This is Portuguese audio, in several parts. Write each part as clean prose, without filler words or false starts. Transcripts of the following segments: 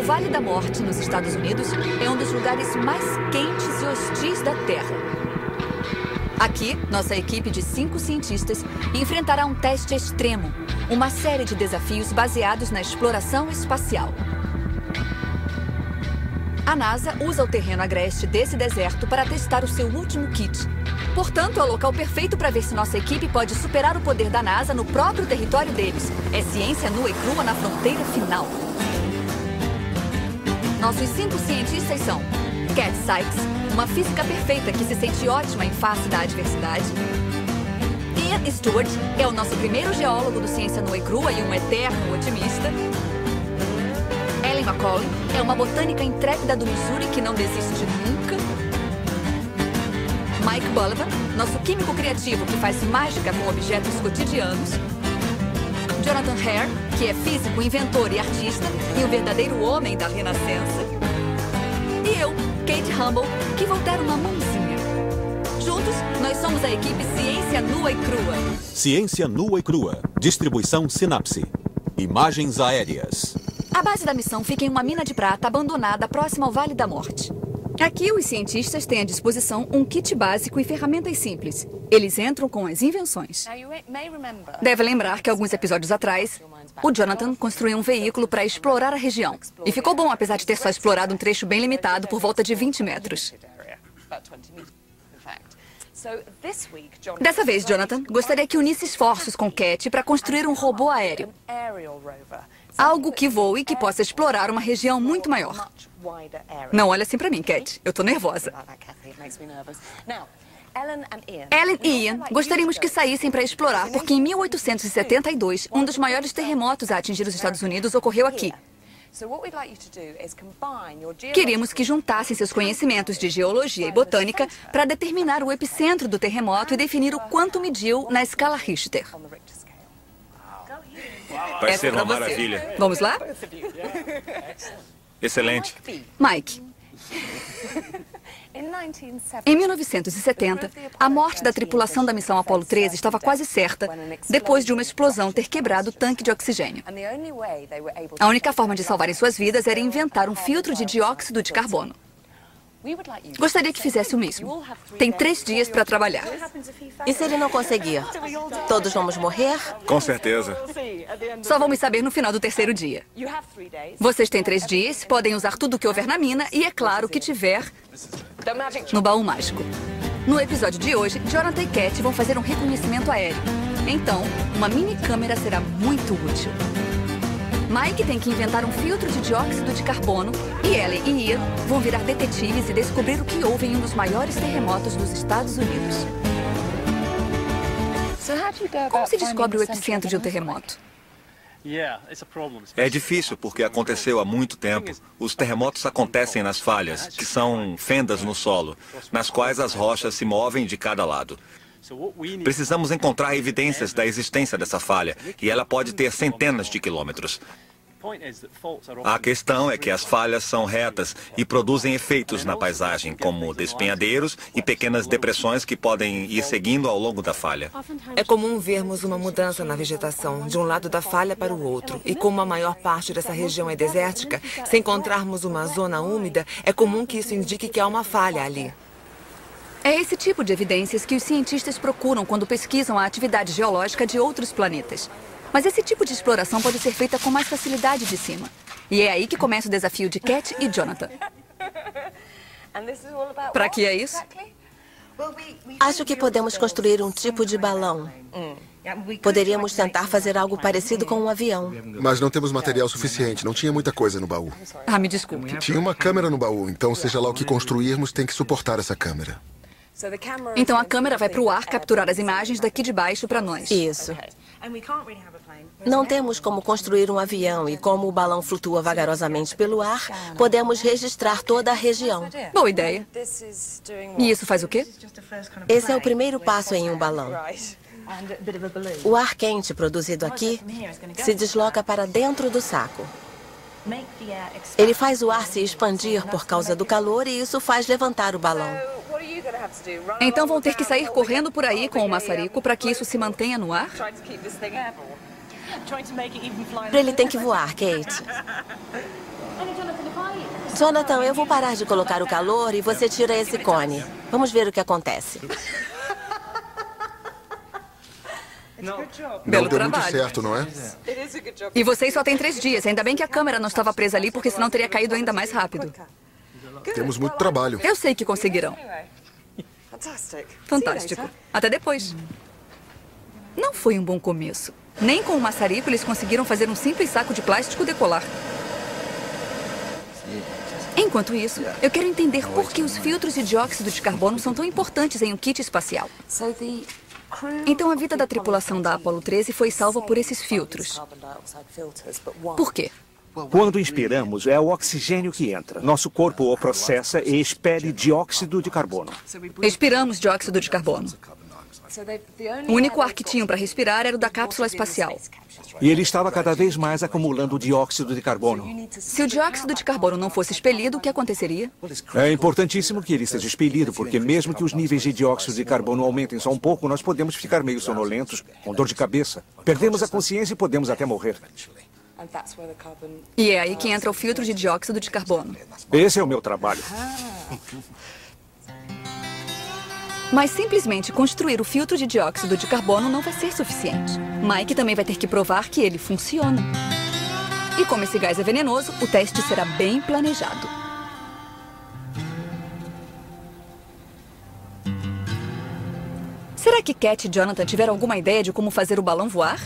Vale da Morte, nos Estados Unidos, é um dos lugares mais quentes e hostis da Terra. Aqui, nossa equipe de 5 cientistas enfrentará um teste extremo, uma série de desafios baseados na exploração espacial. A NASA usa o terreno agreste desse deserto para testar o seu último kit. Portanto, é o local perfeito para ver se nossa equipe pode superar o poder da NASA no próprio território deles. É ciência nua e crua na fronteira final. Nossos 5 cientistas são Cat Sykes, uma física perfeita que se sente ótima em face da adversidade. Ian Stewart é o nosso primeiro geólogo do Ciência Nua e Crua e um eterno otimista. Ellen McCauley é uma botânica intrépida do Missouri que não desiste nunca. Mike Bullivan, nosso químico criativo que faz mágica com objetos cotidianos. Jonathan Hare, que é físico, inventor e artista e o verdadeiro homem da Renascença. E eu, Kate Humble, que vou dar uma mãozinha. Juntos, nós somos a equipe Ciência Nua e Crua. Ciência Nua e Crua. Distribuição Sinapse. Imagens aéreas. A base da missão fica em uma mina de prata abandonada próxima ao Vale da Morte. Aqui, os cientistas têm à disposição um kit básico e ferramentas simples. Eles entram com as invenções. Deve lembrar que alguns episódios atrás, o Jonathan construiu um veículo para explorar a região. E ficou bom, apesar de ter só explorado um trecho bem limitado por volta de 20 metros. Dessa vez, Jonathan gostaria que unisse esforços com Cat para construir um robô aéreo. Algo que voe e que possa explorar uma região muito maior. Não olha assim pra mim, Cat. Eu tô nervosa. Ellen e Ian gostaríamos que saíssem para explorar, porque em 1872, um dos maiores terremotos a atingir os Estados Unidos ocorreu aqui. Queríamos que juntassem seus conhecimentos de geologia e botânica para determinar o epicentro do terremoto e definir o quanto mediu na escala Richter. Vai ser uma maravilha. Vamos lá? Excelente. Mike. Em 1970, a morte da tripulação da missão Apollo 13 estava quase certa, depois de uma explosão ter quebrado o tanque de oxigênio. A única forma de salvarem suas vidas era inventar um filtro de dióxido de carbono. Gostaria que fizesse o mesmo. Tem 3 dias para trabalhar. E se ele não conseguir? Todos vamos morrer? Com certeza. Só vamos saber no final do 3º dia. Vocês têm 3 dias, podem usar tudo o que houver na mina e, é claro, o que tiver no baú mágico. No episódio de hoje, Jonathan e Cat vão fazer um reconhecimento aéreo. Então, uma mini câmera será muito útil. Mike tem que inventar um filtro de dióxido de carbono e Ellen e Ian vão virar detetives e descobrir o que houve em um dos maiores terremotos dos Estados Unidos. Como se descobre o epicentro de um terremoto? É difícil porque aconteceu há muito tempo. Os terremotos acontecem nas falhas, que são fendas no solo, nas quais as rochas se movem de cada lado. Precisamos encontrar evidências da existência dessa falha, e ela pode ter centenas de quilômetros. A questão é que as falhas são retas e produzem efeitos na paisagem, como despenhadeiros e pequenas depressões que podem ir seguindo ao longo da falha. É comum vermos uma mudança na vegetação, de um lado da falha para o outro. E como a maior parte dessa região é desértica, se encontrarmos uma zona úmida, é comum que isso indique que há uma falha ali. É esse tipo de evidências que os cientistas procuram quando pesquisam a atividade geológica de outros planetas. Mas esse tipo de exploração pode ser feita com mais facilidade de cima. E é aí que começa o desafio de Cat e Jonathan. Para que é isso? Acho que podemos construir um tipo de balão. Poderíamos tentar fazer algo parecido com um avião. Mas não temos material suficiente, não tinha muita coisa no baú. Ah, me desculpe. Tinha uma câmera no baú, então seja lá o que construirmos, tem que suportar essa câmera. Então a câmera vai para o ar capturar as imagens daqui de baixo para nós. Isso. Não temos como construir um avião e como o balão flutua vagarosamente pelo ar, podemos registrar toda a região. Boa ideia. E isso faz o quê? Esse é o primeiro passo em um balão. O ar quente produzido aqui se desloca para dentro do saco. Ele faz o ar se expandir por causa do calor e isso faz levantar o balão. Então vão ter que sair correndo por aí com o maçarico para que isso se mantenha no ar? Para ele tem que voar, Kate. Jonathan, eu vou parar de colocar o calor e você tira esse cone. Vamos ver o que acontece. Belo Deu muito trabalho. certo, não é? E vocês só têm 3 dias. Ainda bem que a câmera não estava presa ali, porque senão teria caído ainda mais rápido. Temos muito trabalho. Eu sei que conseguirão. Fantástico. Até depois. Não foi um bom começo. Nem com o maçarico eles conseguiram fazer um simples saco de plástico decolar. Enquanto isso, eu quero entender por que os filtros de dióxido de carbono são tão importantes em um kit espacial. Então a vida da tripulação da Apollo 13 foi salva por esses filtros. Por quê? Quando inspiramos, é o oxigênio que entra. Nosso corpo o processa e expele dióxido de carbono. Expiramos dióxido de carbono. O único ar que tinham para respirar era o da cápsula espacial. E ele estava cada vez mais acumulando dióxido de carbono. Se o dióxido de carbono não fosse expelido, o que aconteceria? É importantíssimo que ele seja expelido, porque mesmo que os níveis de dióxido de carbono aumentem só um pouco, nós podemos ficar meio sonolentos, com dor de cabeça. Perdemos a consciência e podemos até morrer. E é aí que entra o filtro de dióxido de carbono. Esse é o meu trabalho. Mas simplesmente construir o filtro de dióxido de carbono não vai ser suficiente. Mike também vai ter que provar que ele funciona. E como esse gás é venenoso, o teste será bem planejado. Será que Cat e Jonathan tiveram alguma ideia de como fazer o balão voar?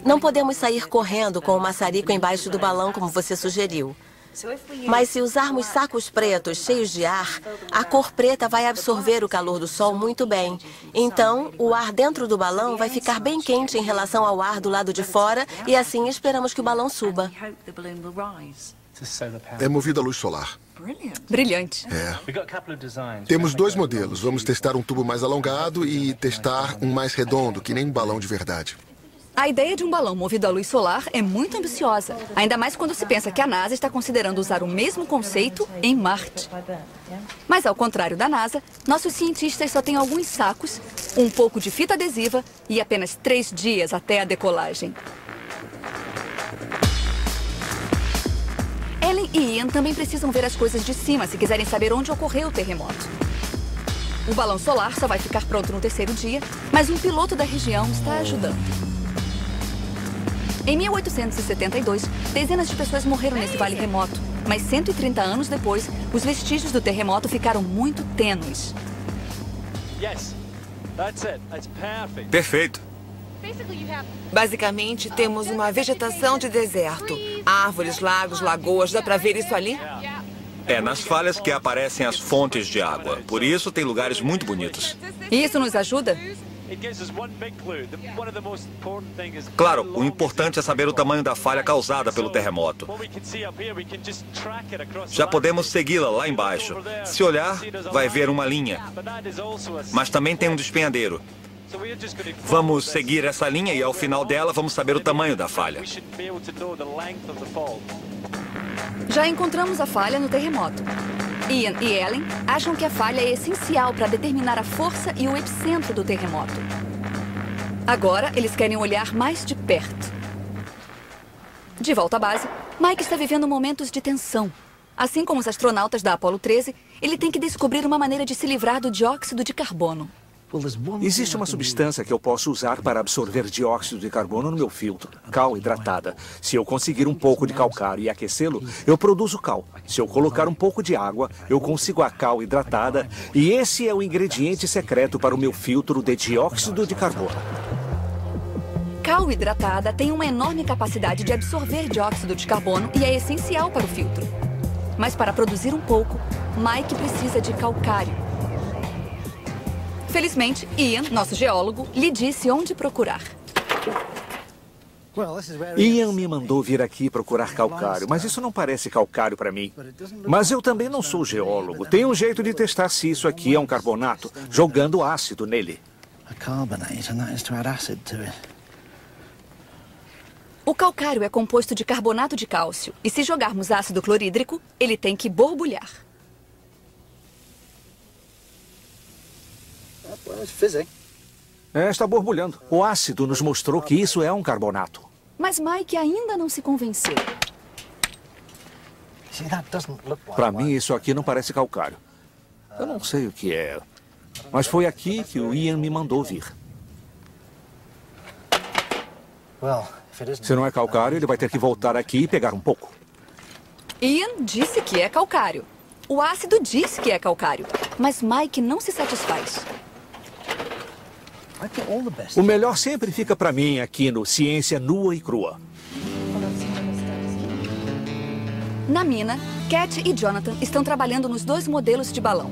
Não podemos sair correndo com o maçarico embaixo do balão, como você sugeriu. Mas se usarmos sacos pretos cheios de ar, a cor preta vai absorver o calor do sol muito bem. Então, o ar dentro do balão vai ficar bem quente em relação ao ar do lado de fora e assim esperamos que o balão suba. É movido a luz solar. Brilhante. Temos 2 modelos. Vamos testar um tubo mais alongado e testar um mais redondo, que nem um balão de verdade. A ideia de um balão movido à luz solar é muito ambiciosa. Ainda mais quando se pensa que a NASA está considerando usar o mesmo conceito em Marte. Mas ao contrário da NASA, nossos cientistas só têm alguns sacos, um pouco de fita adesiva e apenas 3 dias até a decolagem. Ellen e Ian também precisam ver as coisas de cima se quiserem saber onde ocorreu o terremoto. O balão solar só vai ficar pronto no 3º dia, mas um piloto da região está ajudando. Em 1872, dezenas de pessoas morreram nesse vale remoto, mas 130 anos depois, os vestígios do terremoto ficaram muito tênues. Perfeito. Basicamente, temos uma vegetação de deserto. Árvores, lagos, lagoas. Dá pra ver isso ali? É nas falhas que aparecem as fontes de água. Por isso, tem lugares muito bonitos. E isso nos ajuda? Claro, o importante é saber o tamanho da falha causada pelo terremoto. Já podemos segui-la lá embaixo. Se olhar, vai ver uma linha. Mas também tem um despenhadeiro. Vamos seguir essa linha e ao final dela vamos saber o tamanho da falha. Já encontramos a falha no terremoto. Ian e Ellen acham que a falha é essencial para determinar a força e o epicentro do terremoto. Agora, eles querem olhar mais de perto. De volta à base, Mike está vivendo momentos de tensão. Assim como os astronautas da Apollo 13, ele tem que descobrir uma maneira de se livrar do dióxido de carbono. Existe uma substância que eu posso usar para absorver dióxido de carbono no meu filtro, cal hidratada. Se eu conseguir um pouco de calcário e aquecê-lo, eu produzo cal. Se eu colocar um pouco de água, eu consigo a cal hidratada. E esse é o ingrediente secreto para o meu filtro de dióxido de carbono. Cal hidratada tem uma enorme capacidade de absorver dióxido de carbono e é essencial para o filtro. Mas para produzir um pouco, Mike precisa de calcário. Felizmente, Ian, nosso geólogo, lhe disse onde procurar. Ian me mandou vir aqui procurar calcário, mas isso não parece calcário para mim. Mas eu também não sou geólogo. Tem um jeito de testar se isso aqui é um carbonato, jogando ácido nele. O calcário é composto de carbonato de cálcio, e se jogarmos ácido clorídrico, ele tem que borbulhar. Está borbulhando. O ácido nos mostrou que isso é um carbonato. Mas Mike ainda não se convenceu. Para mim, isso aqui não parece calcário. Eu não sei o que é, mas foi aqui que o Ian me mandou vir. Se não é calcário, ele vai ter que voltar aqui e pegar um pouco. Ian disse que é calcário. O ácido diz que é calcário, mas Mike não se satisfaz. O melhor sempre fica para mim aqui no Ciência Nua e Crua. Na mina, Cat e Jonathan estão trabalhando nos 2 modelos de balão.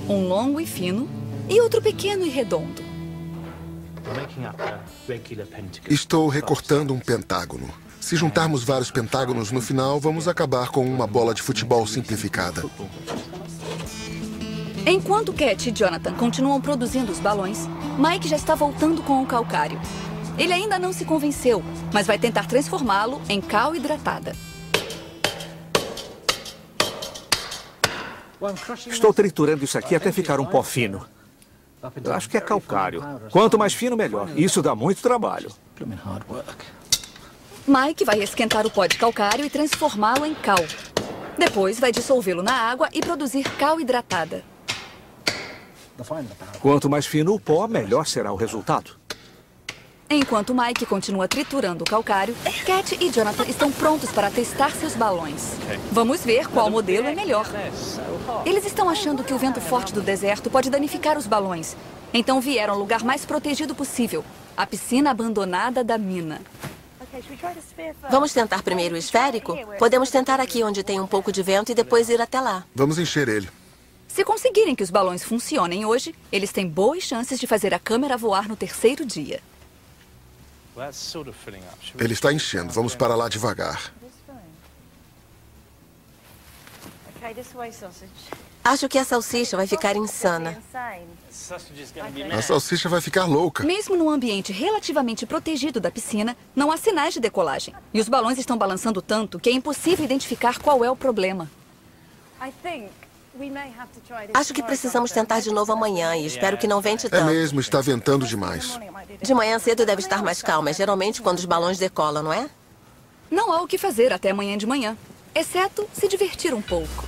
Um longo e fino e outro pequeno e redondo. Estou recortando um pentágono. Se juntarmos vários pentágonos no final, vamos acabar com uma bola de futebol simplificada. Enquanto Cat e Jonathan continuam produzindo os balões, Mike já está voltando com o calcário. Ele ainda não se convenceu, mas vai tentar transformá-lo em cal hidratada. Estou triturando isso aqui até ficar um pó fino. Eu acho que é calcário. Quanto mais fino, melhor. Isso dá muito trabalho. Mike vai esquentar o pó de calcário e transformá-lo em cal. Depois vai dissolvê-lo na água e produzir cal hidratada. Quanto mais fino o pó, melhor será o resultado. Enquanto Mike continua triturando o calcário, Cat e Jonathan estão prontos para testar seus balões. Vamos ver qual modelo é melhor. Eles estão achando que o vento forte do deserto pode danificar os balões. Então vieram ao lugar mais protegido possível, a piscina abandonada da mina. Vamos tentar primeiro o esférico? Podemos tentar aqui onde tem um pouco de vento e depois ir até lá. Vamos encher ele. Se conseguirem que os balões funcionem hoje, eles têm boas chances de fazer a câmera voar no 3º dia. Ele está enchendo. Vamos para lá devagar. Acho que a salsicha vai ficar insana. A salsicha vai ficar louca. Mesmo num ambiente relativamente protegido da piscina, não há sinais de decolagem. E os balões estão balançando tanto que é impossível identificar qual é o problema. Acho que precisamos tentar de novo amanhã e espero que não vente É tanto. mesmo, está ventando demais. De manhã cedo deve estar mais calma, é geralmente quando os balões decolam, não é? Não há o que fazer até amanhã de manhã, exceto se divertir um pouco.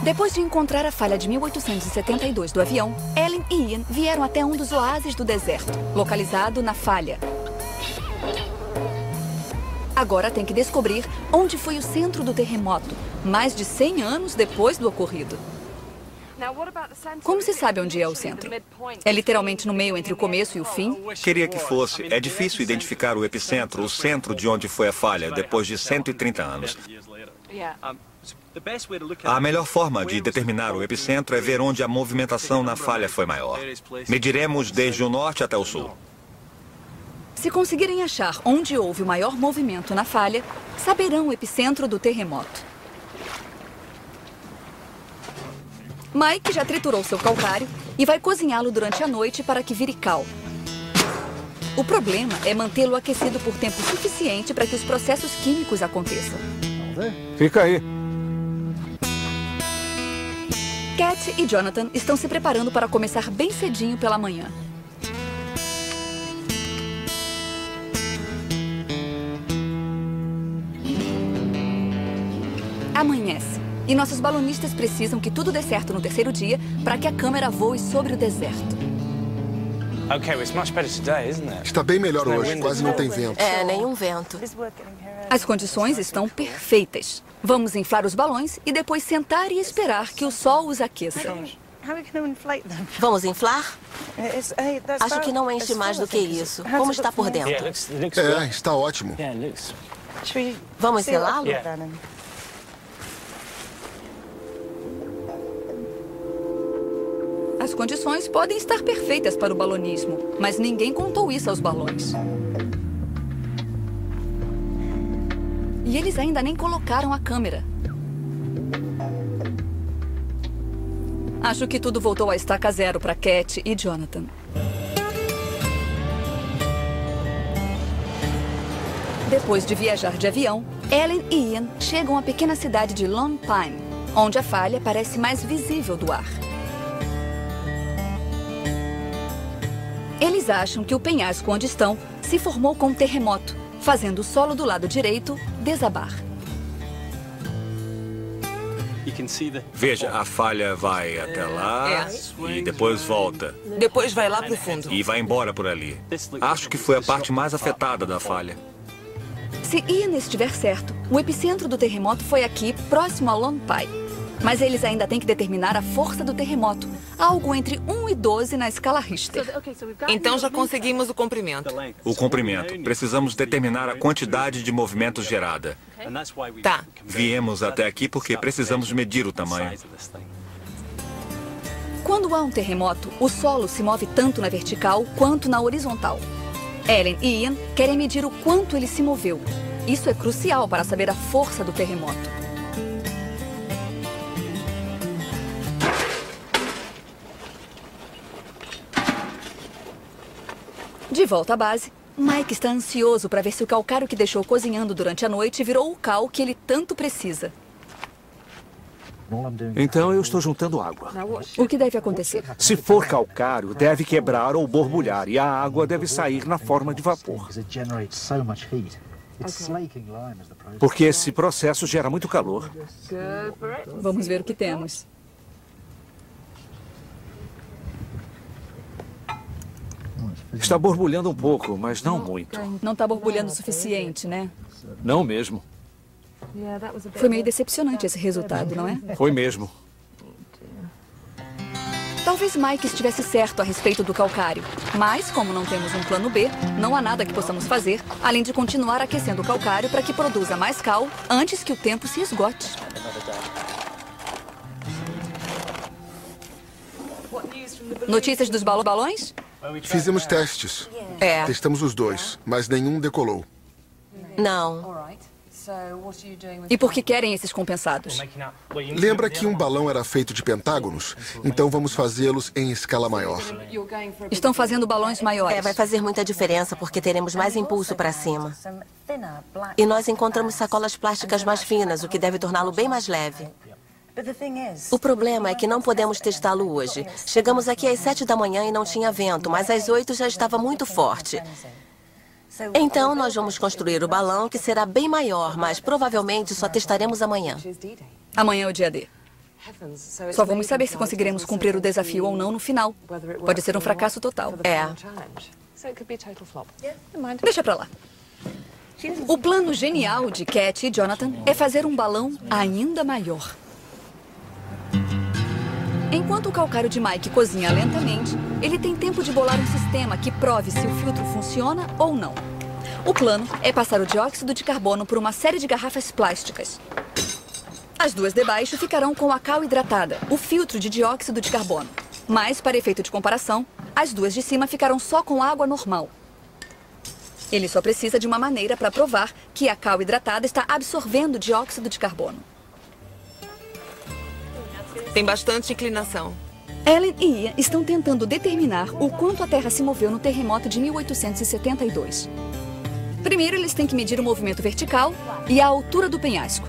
Depois de encontrar a falha de 1872 do avião, Ellen e Ian vieram até um dos oásis do deserto, localizado na falha. Agora tem que descobrir onde foi o centro do terremoto, mais de 100 anos depois do ocorrido. Como se sabe onde é o centro? É literalmente no meio entre o começo e o fim? Queria que fosse. É difícil identificar o epicentro, o centro de onde foi a falha, depois de 130 anos. A melhor forma de determinar o epicentro é ver onde a movimentação na falha foi maior. Mediremos desde o norte até o sul. Se conseguirem achar onde houve o maior movimento na falha, saberão o epicentro do terremoto. Mike já triturou seu calcário e vai cozinhá-lo durante a noite para que vire cal. O problema é mantê-lo aquecido por tempo suficiente para que os processos químicos aconteçam. Fica aí. Cat e Jonathan estão se preparando para começar bem cedinho pela manhã. Amanhece, e nossos balonistas precisam que tudo dê certo no 3º dia para que a câmera voe sobre o deserto. Está bem melhor hoje, quase não tem vento. É, nenhum vento. As condições estão perfeitas. Vamos inflar os balões e depois sentar e esperar que o sol os aqueça. Vamos inflar? Acho que não enche mais do que isso. Como está por dentro? É, está ótimo. Vamos selá-lo? As condições podem estar perfeitas para o balonismo, mas ninguém contou isso aos balões. E eles ainda nem colocaram a câmera. Acho que tudo voltou à estaca zero para Cat e Jonathan. Depois de viajar de avião, Ellen e Ian chegam à pequena cidade de Lone Pine, onde a falha parece mais visível do ar. Eles acham que o penhasco onde estão se formou com um terremoto, fazendo o solo do lado direito desabar. Veja, a falha vai até lá e depois volta. Depois vai lá pro fundo. E vai embora por ali. Acho que foi a parte mais afetada da falha. Se Ian estiver certo, o epicentro do terremoto foi aqui, próximo ao Lone Pine. Mas eles ainda têm que determinar a força do terremoto, algo entre 1 e 12 na escala Richter. Então já conseguimos o comprimento. O comprimento. Precisamos determinar a quantidade de movimento gerada. Tá. Viemos até aqui porque precisamos medir o tamanho. Quando há um terremoto, o solo se move tanto na vertical quanto na horizontal. Ellen e Ian querem medir o quanto ele se moveu. Isso é crucial para saber a força do terremoto. De volta à base, Mike está ansioso para ver se o calcário que deixou cozinhando durante a noite virou o cal que ele tanto precisa. Então eu estou juntando água. O que deve acontecer? Se for calcário, deve quebrar ou borbulhar e a água deve sair na forma de vapor. Porque esse processo gera muito calor. Vamos ver o que temos. Está borbulhando um pouco, mas não muito. Não está borbulhando o suficiente, né? Não mesmo. Foi meio decepcionante esse resultado, não é? Foi mesmo. Talvez Mike estivesse certo a respeito do calcário. Mas, como não temos um plano B, não há nada que possamos fazer, além de continuar aquecendo o calcário para que produza mais cal antes que o tempo se esgote. Notícias dos balões? Fizemos testes. É. Testamos os dois, mas nenhum decolou. Não. E por que querem esses compensados? Lembra que um balão era feito de pentágonos? Então vamos fazê-los em escala maior. Estão fazendo balões maiores. Vai fazer muita diferença porque teremos mais impulso para cima. E nós encontramos sacolas plásticas mais finas, o que deve torná-lo bem mais leve. O problema é que não podemos testá-lo hoje. Chegamos aqui às 7 da manhã e não tinha vento, mas às 8 já estava muito forte. Então, nós vamos construir o balão, que será bem maior, mas provavelmente só testaremos amanhã. Amanhã é o dia D. Só vamos saber se conseguiremos cumprir o desafio ou não no final. Pode ser um fracasso total. É. Deixa pra lá. O plano genial de Cat e Jonathan é fazer um balão ainda maior. Enquanto o calcário de Mike cozinha lentamente, ele tem tempo de bolar um sistema que prove se o filtro funciona ou não. O plano é passar o dióxido de carbono por uma série de garrafas plásticas. As duas de baixo ficarão com a cal hidratada, o filtro de dióxido de carbono. Mas, para efeito de comparação, as duas de cima ficarão só com água normal. Ele só precisa de uma maneira para provar que a cal hidratada está absorvendo dióxido de carbono. Tem bastante inclinação. Ellen e Ian estão tentando determinar o quanto a Terra se moveu no terremoto de 1872. Primeiro, eles têm que medir o movimento vertical e a altura do penhasco.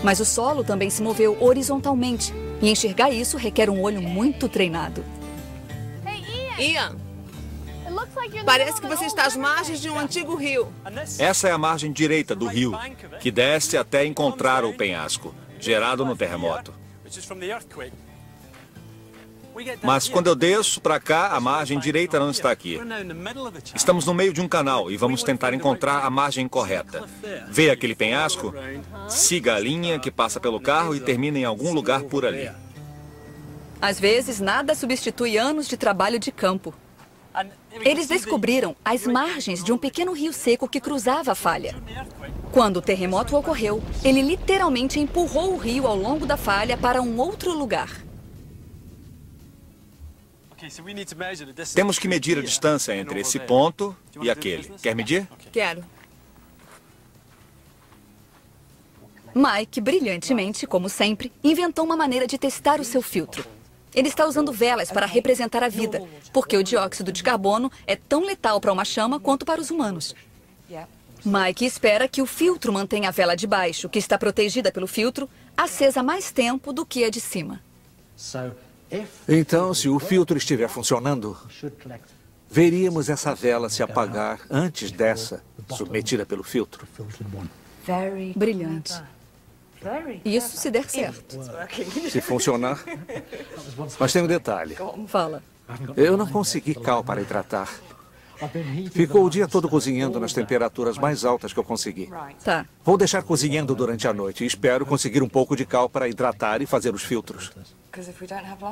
Mas o solo também se moveu horizontalmente, e enxergar isso requer um olho muito treinado. Ian, parece que você está às margens de um antigo rio. Essa é a margem direita do rio, que desce até encontrar o penhasco, gerado no terremoto. Mas quando eu desço para cá, a margem direita não está aqui. Estamos no meio de um canal e vamos tentar encontrar a margem correta. Vê aquele penhasco? Siga a linha que passa pelo carro e termina em algum lugar por ali. Às vezes, nada substitui anos de trabalho de campo. Eles descobriram as margens de um pequeno rio seco que cruzava a falha. Quando o terremoto ocorreu, ele literalmente empurrou o rio ao longo da falha para um outro lugar. Temos que medir a distância entre esse ponto e aquele. Quer medir? Quero. Mike, brilhantemente, como sempre, inventou uma maneira de testar o seu filtro. Ele está usando velas para representar a vida, porque o dióxido de carbono é tão letal para uma chama quanto para os humanos. Mike espera que o filtro mantenha a vela de baixo, que está protegida pelo filtro, acesa mais tempo do que a de cima. Então, se o filtro estiver funcionando, veríamos essa vela se apagar antes dessa, submetida pelo filtro. Brilhante. Isso se der certo. Se funcionar. Mas tem um detalhe. Fala. Eu não consegui cal para hidratar. Ficou o dia todo cozinhando nas temperaturas mais altas que eu consegui. Tá. Vou deixar cozinhando durante a noite e espero conseguir um pouco de cal para hidratar e fazer os filtros.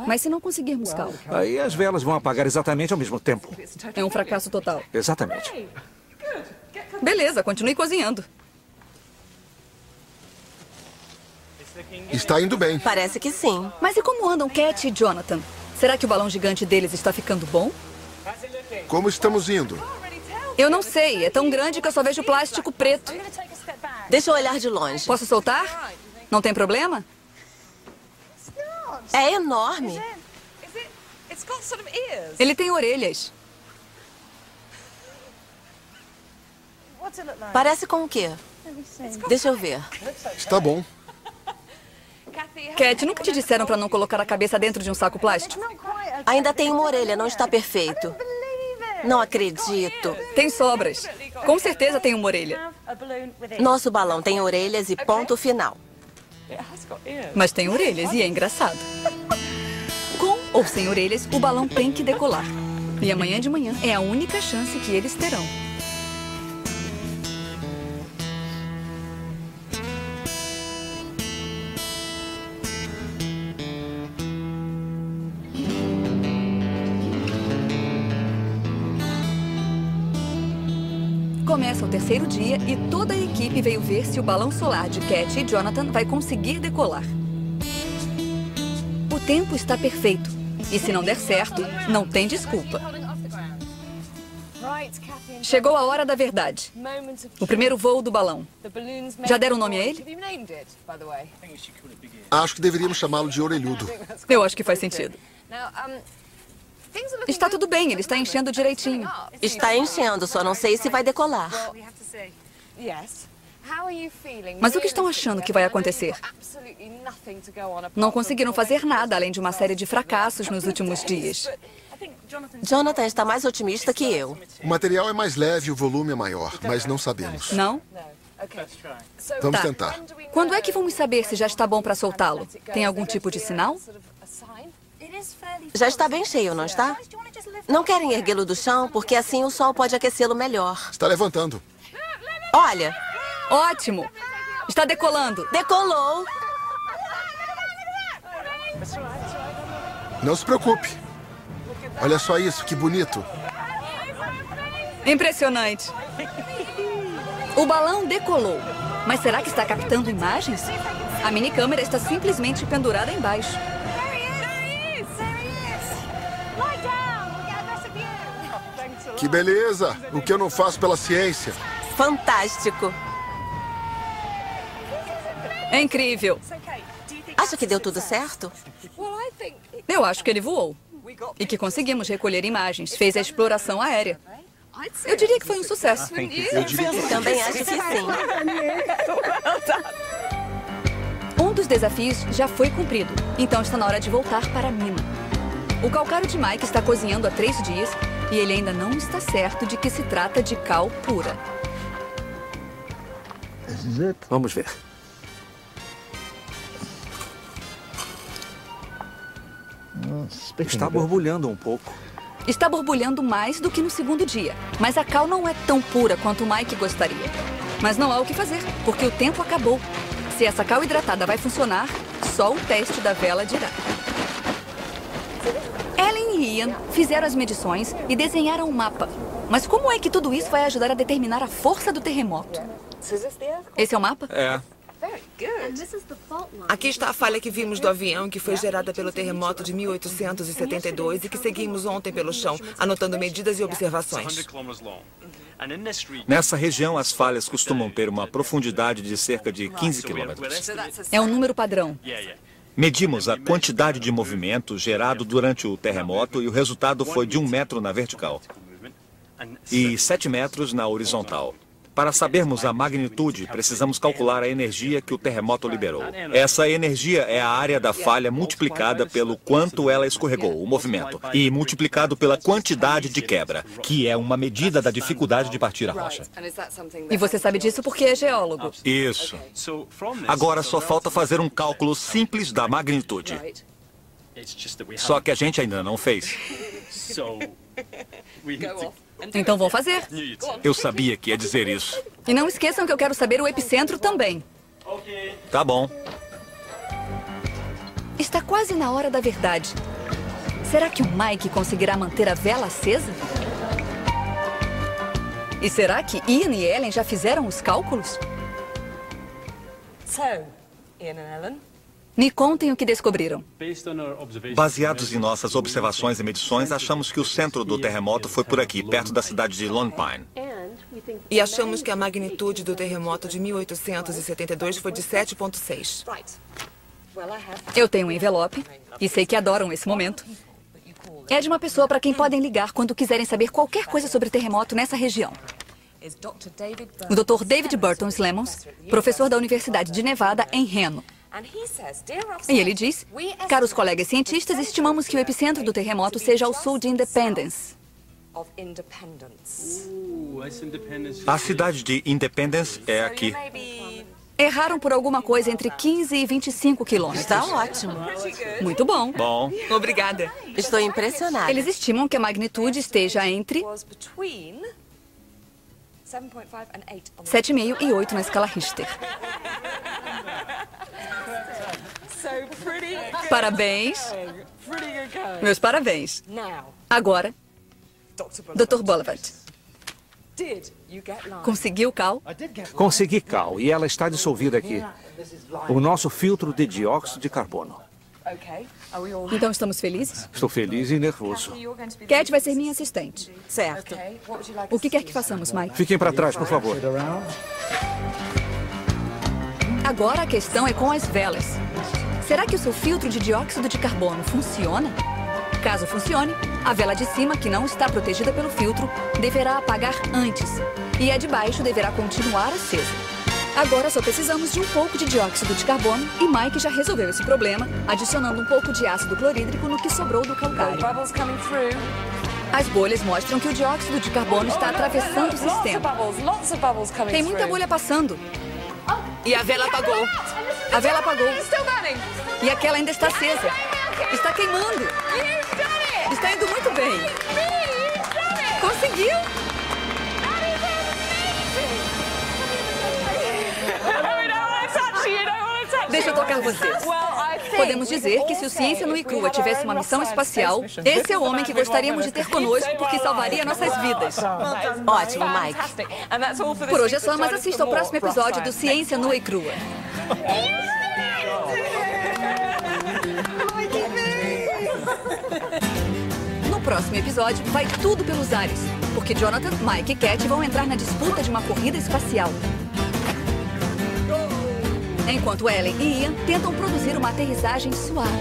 Mas se não conseguirmos cal? Aí as velas vão apagar exatamente ao mesmo tempo. É um fracasso total. Exatamente. Beleza, continue cozinhando. Está indo bem. Parece que sim. Mas e como andam Cat e Jonathan? Será que o balão gigante deles está ficando bom? Como estamos indo? Eu não sei. É tão grande que eu só vejo plástico preto. Deixa eu olhar de longe. Posso soltar? Não tem problema? É enorme. Ele tem orelhas. Parece com o quê? Deixa eu ver. Está bom. Cat, nunca te disseram para não colocar a cabeça dentro de um saco plástico? Ainda tem uma orelha, não está perfeito. Não acredito. Tem sobras. Com certeza tem uma orelha. Nosso balão tem orelhas e ponto final. Mas tem orelhas e é engraçado. Com ou sem orelhas, o balão tem que decolar. E amanhã de manhã é a única chance que eles terão. Começa o terceiro dia e toda a equipe veio ver se o balão solar de Cat e Jonathan vai conseguir decolar. O tempo está perfeito. E se não der certo, não tem desculpa. Chegou a hora da verdade. O primeiro voo do balão. Já deram nome a ele? Acho que deveríamos chamá-lo de orelhudo. Eu acho que faz sentido. Está tudo bem, ele está enchendo direitinho. Está enchendo, só não sei se vai decolar. Mas o que estão achando que vai acontecer? Não conseguiram fazer nada além de uma série de fracassos nos últimos dias. Jonathan está mais otimista que eu. O material é mais leve e o volume é maior, mas não sabemos. Não? Vamos Tá. tentar. Quando é que vamos saber se já está bom para soltá-lo? Tem algum tipo de sinal? Já está bem cheio, não está? Não querem erguê-lo do chão, porque assim o sol pode aquecê-lo melhor. Está levantando. Olha, Ótimo! Está decolando. decolou. Não se preocupe. Olha só isso, que bonito. Impressionante. O balão decolou. Mas será que está captando imagens? A minicâmera está simplesmente pendurada embaixo. Que beleza! O que eu não faço pela ciência? Fantástico. É incrível. Acha que deu tudo certo? Eu acho que ele voou. E que conseguimos recolher imagens. Fez a exploração aérea. Eu diria que foi um sucesso. Eu diria que Também acho que sim. Um dos desafios já foi cumprido. Então está na hora de voltar para a mina. O calcário de Mike está cozinhando há 3 dias e ele ainda não está certo de que se trata de cal pura. Vamos ver. Está borbulhando um pouco. Está borbulhando mais do que no segundo dia. Mas a cal não é tão pura quanto o Mike gostaria. Mas não há o que fazer, porque o tempo acabou. Se essa cal hidratada vai funcionar, só o teste da vela dirá. Ellen e Ian fizeram as medições e desenharam um mapa. Mas como é que tudo isso vai ajudar a determinar a força do terremoto? Esse é o mapa? É. Aqui está a falha que vimos do avião que foi gerada pelo terremoto de 1872 e que seguimos ontem pelo chão, anotando medidas e observações. Nessa região, as falhas costumam ter uma profundidade de cerca de 15 quilômetros. É um número padrão. Medimos a quantidade de movimento gerado durante o terremoto e o resultado foi de 1 metro na vertical e 7 metros na horizontal. Para sabermos a magnitude, precisamos calcular a energia que o terremoto liberou. Essa energia é a área da falha multiplicada pelo quanto ela escorregou, o movimento, e multiplicado pela quantidade de quebra, que é uma medida da dificuldade de partir a rocha. E você sabe disso porque é geólogo. Isso. Agora só falta fazer um cálculo simples da magnitude. Só que a gente ainda não fez. Então vão fazer. Eu sabia que ia dizer isso. E não esqueçam que eu quero saber o epicentro também. Tá bom. Está quase na hora da verdade. Será que o Mike conseguirá manter a vela acesa? E será que Ian e Ellen já fizeram os cálculos? Me contem o que descobriram. Baseados em nossas observações e medições, achamos que o centro do terremoto foi por aqui, perto da cidade de Lone Pine. E achamos que a magnitude do terremoto de 1872 foi de 7,6. Eu tenho um envelope e sei que adoram esse momento. É de uma pessoa para quem podem ligar quando quiserem saber qualquer coisa sobre terremoto nessa região. O Dr. David Burton Slemons, professor da Universidade de Nevada, em Reno. E ele diz: caros colegas cientistas, estimamos que o epicentro do terremoto seja ao sul de Independence. A cidade de Independence é aqui. Erraram por alguma coisa entre 15 e 25 quilômetros. Está ótimo. Muito bom. Bom. Obrigada. Estou impressionada. Eles estimam que a magnitude esteja entre 7,5 e 8 na escala Richter. Parabéns. Meus parabéns. Agora, Dr. Boulevard. Conseguiu, Cal? Consegui, Cal, e ela está dissolvida aqui. O nosso filtro de dióxido de carbono. Então estamos felizes? Estou feliz e nervoso. Cat vai ser minha assistente. Certo. O que quer que façamos, Mike? Fiquem para trás, por favor. Agora a questão é com as velas. Será que o seu filtro de dióxido de carbono funciona? Caso funcione, a vela de cima, que não está protegida pelo filtro, deverá apagar antes. E a de baixo deverá continuar acesa. Agora só precisamos de um pouco de dióxido de carbono e Mike já resolveu esse problema, adicionando um pouco de ácido clorídrico no que sobrou do calcário. As bolhas mostram que o dióxido de carbono está atravessando o sistema. Tem muita bolha passando. E a vela apagou. A vela apagou. E aquela ainda está acesa. Está queimando. Está indo muito bem. Conseguiu! Deixa eu tocar você. Podemos dizer que se o Ciência Nua e Crua tivesse uma missão espacial, esse é o homem que gostaríamos de ter conosco porque salvaria nossas vidas. Ótimo, Mike. Por hoje é só, mas assista ao próximo episódio do Ciência Nua e Crua. No próximo episódio, vai tudo pelos ares, porque Jonathan, Mike e Cat vão entrar na disputa de uma corrida espacial. Enquanto Ellen e Ian tentam produzir uma aterrissagem suave.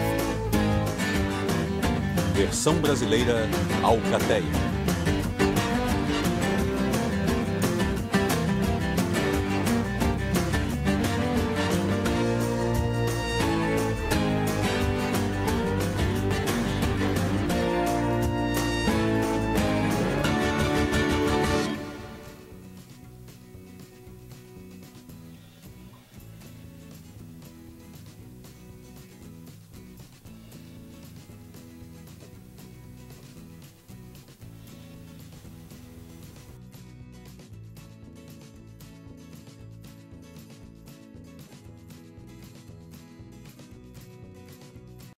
Versão brasileira Alcateia.